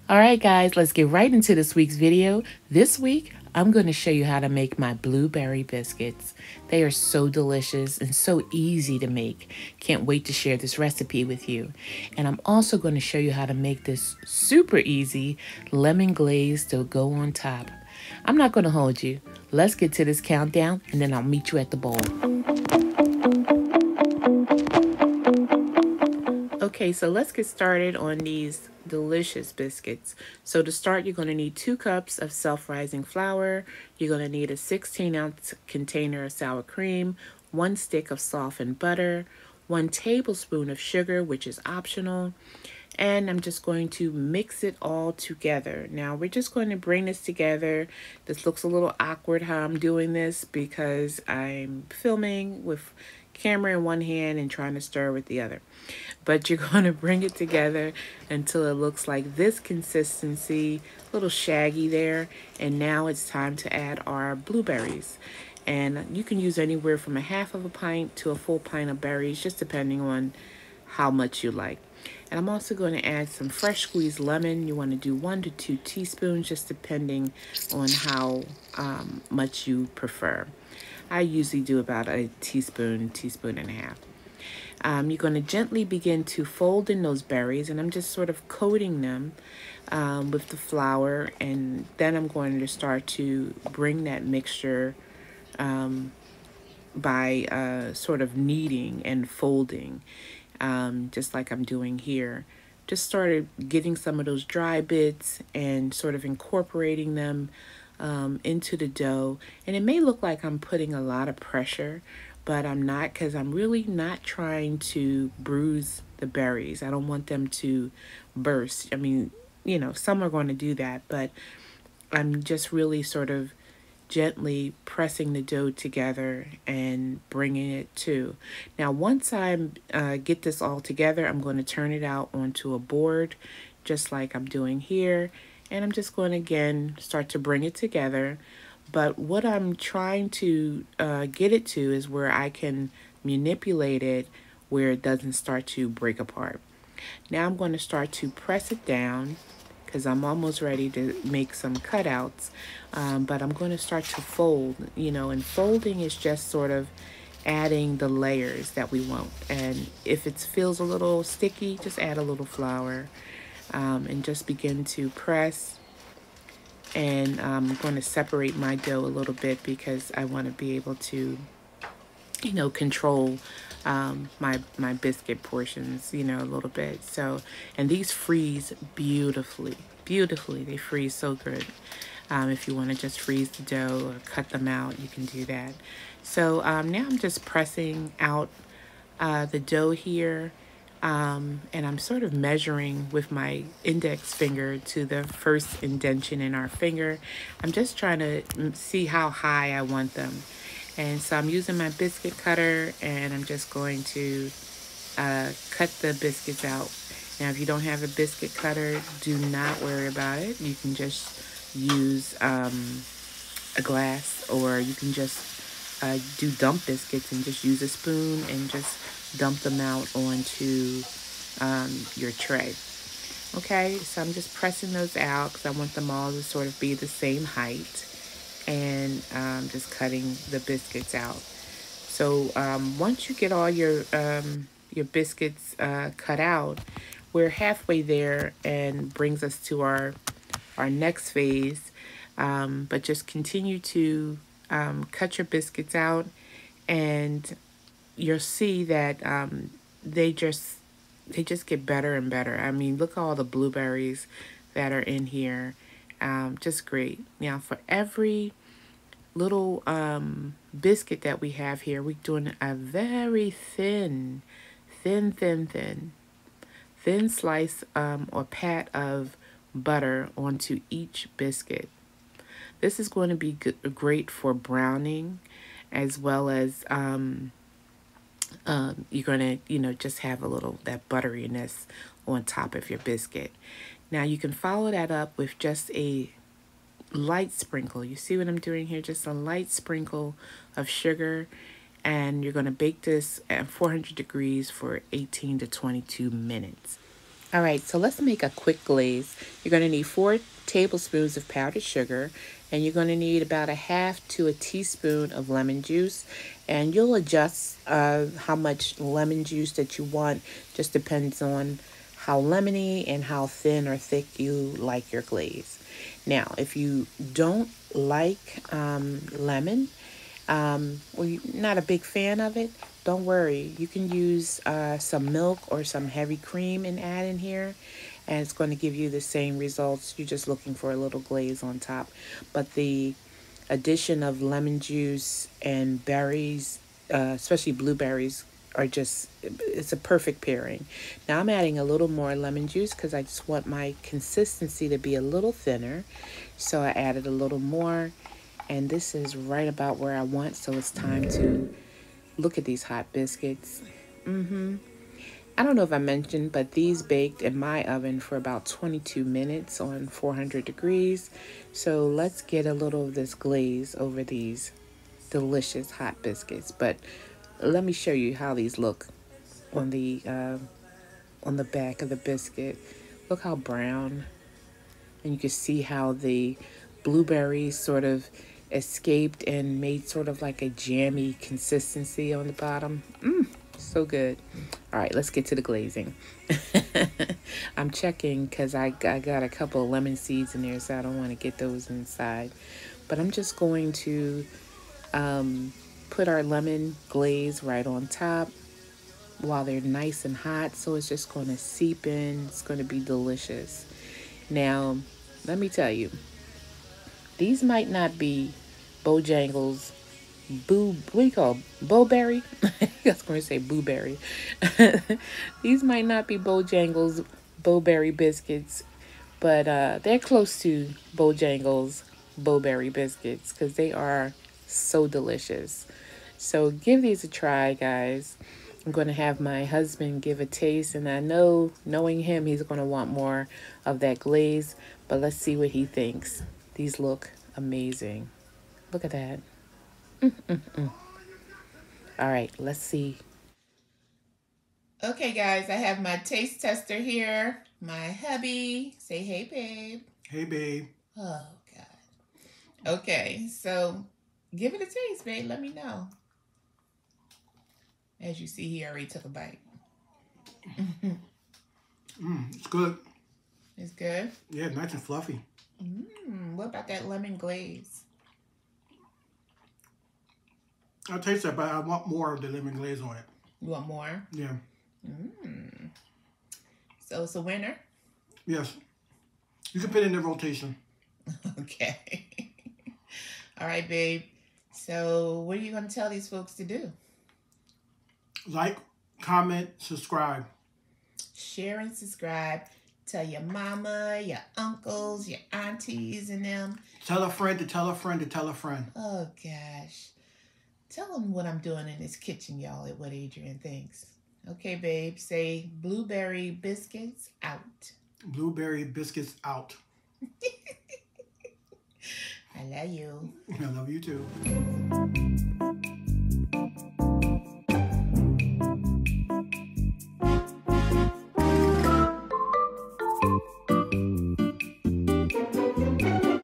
All right, guys, let's get right into this week's video. This week, I'm going to show you how to make my blueberry biscuits. They are so delicious and so easy to make. Can't wait to share this recipe with you. And I'm also going to show you how to make this super easy lemon glaze to go on top. I'm not going to hold you. Let's get to this countdown and then I'll meet you at the bowl. Okay, so let's get started on these delicious biscuits. So to start, you're going to need 2 cups of self-rising flour. You're going to need a 16-ounce container of sour cream, 1 stick of softened butter, 1 tablespoon of sugar, which is optional. And I'm just going to mix it all together. Now we're just going to bring this together. This looks a little awkward how I'm doing this because I'm filming with camera in one hand and trying to stir with the other. But you're going to bring it together until it looks like this consistency, a little shaggy there. And now it's time to add our blueberries. And you can use anywhere from a half of a pint to a full pint of berries, just depending on how much you like. And I'm also going to add some fresh squeezed lemon. You want to do 1 to 2 teaspoons, just depending on how much you prefer. I usually do about a teaspoon, teaspoon and a half. You're going to gently begin to fold in those berries, and I'm just sort of coating them with the flour, and then I'm going to start to bring that mixture by sort of kneading and folding, just like I'm doing here. Just started getting some of those dry bits and sort of incorporating them into the dough. And it may look like I'm putting a lot of pressure, but I'm not, because I'm really not trying to bruise the berries. I don't want them to burst. I mean, you know, some are going to do that, but I'm just really sort of gently pressing the dough together and bringing it to. Now, once I get this all together, I'm going to turn it out onto a board, just like I'm doing here. And I'm just going to, again, start to bring it together. But what I'm trying to get it to is where I can manipulate it where it doesn't start to break apart. Now I'm going to start to press it down because I'm almost ready to make some cutouts. But I'm going to start to fold, you know, and folding is just sort of adding the layers that we want. And if it feels a little sticky, just add a little flour and just begin to press. And I'm going to separate my dough a little bit because I want to be able to, you know, control my biscuit portions, you know, a little bit. So, and these freeze beautifully, beautifully. They freeze so good. If you want to just freeze the dough or cut them out, you can do that. So now I'm just pressing out the dough here. And I'm sort of measuring with my index finger to the first indentation in our finger. I'm just trying to see how high I want them. And so I'm using my biscuit cutter and I'm just going to cut the biscuits out. Now, if you don't have a biscuit cutter, do not worry about it. You can just use a glass, or you can just do dump biscuits and just use a spoon and just dump them out onto your tray. Okay, so I'm just pressing those out because I want them all to sort of be the same height, and just cutting the biscuits out. So once you get all your biscuits cut out, we're halfway there, and brings us to our next phase. But just continue to cut your biscuits out, and you'll see that they just get better and better. I mean, look at all the blueberries that are in here. Just great. Now, for every little biscuit that we have here, we're doing a very thin slice or pat of butter onto each biscuit. This is going to be great for browning, as well as you're going to, you know, just have a little that butteriness on top of your biscuit. Now you can follow that up with just a light sprinkle. You see what I'm doing here? Just a light sprinkle of sugar. And you're going to bake this at 400 degrees for 18 to 22 minutes. All right, so let's make a quick glaze. You're going to need 4 tablespoons of powdered sugar, and you're going to need about a half to a teaspoon of lemon juice. And you'll adjust how much lemon juice that you want. Just depends on how lemony and how thin or thick you like your glaze. Now, if you don't like lemon, or you're not a big fan of it, don't worry. You can use some milk or some heavy cream and add in here, and it's going to give you the same results. You're just looking for a little glaze on top. But the addition of lemon juice and berries, especially blueberries, are just, it's a perfect pairing. Now I'm adding a little more lemon juice because I just want my consistency to be a little thinner. So I added a little more, and this is right about where I want. So it's time to look at these hot biscuits. I don't know if I mentioned, but these baked in my oven for about 22 minutes on 400 degrees. So let's get a little of this glaze over these delicious hot biscuits. But let me show you how these look on the back of the biscuit. Look how brown, and you can see how the blueberries sort of escaped and made sort of like a jammy consistency on the bottom. So good. All right, let's get to the glazing. I'm checking because I got a couple of lemon seeds in there, so I don't want to get those inside. But I'm just going to put our lemon glaze right on top while they're nice and hot. So it's just going to seep in. It's going to be delicious. Now, let me tell you, these might not be Bojangles what do you call it? Bowberry? I was going to say blueberry. These might not be Bojangles Bowberry biscuits, but they're close to Bojangles Bowberry biscuits because they are so delicious. So give these a try, guys. I'm going to have my husband give a taste, and I know, knowing him, he's going to want more of that glaze, but let's see what he thinks. These look amazing. Look at that. All right, let's see. Okay, guys, I have my taste tester here. My hubby. Say hey, babe. Hey, babe. Oh, God. Okay, so give it a taste, babe. Let me know. As you see, he already took a bite. It's good. It's good? Yeah, nice and fluffy. What about that lemon glaze? I'll taste that, but I want more of the lemon glaze on it. You want more? Yeah. So it's a winner? Yes. You can put it in the rotation. Okay. All right, babe. So what are you going to tell these folks to do? Like, comment, subscribe. Share and subscribe. Tell your mama, your uncles, your aunties, and them. Tell a friend to tell a friend to tell a friend. Oh, gosh. Tell them what I'm doing in this kitchen, y'all, at what Adrian thinks. Okay, babe. Say blueberry biscuits out. Blueberry biscuits out. I love you. I love you too.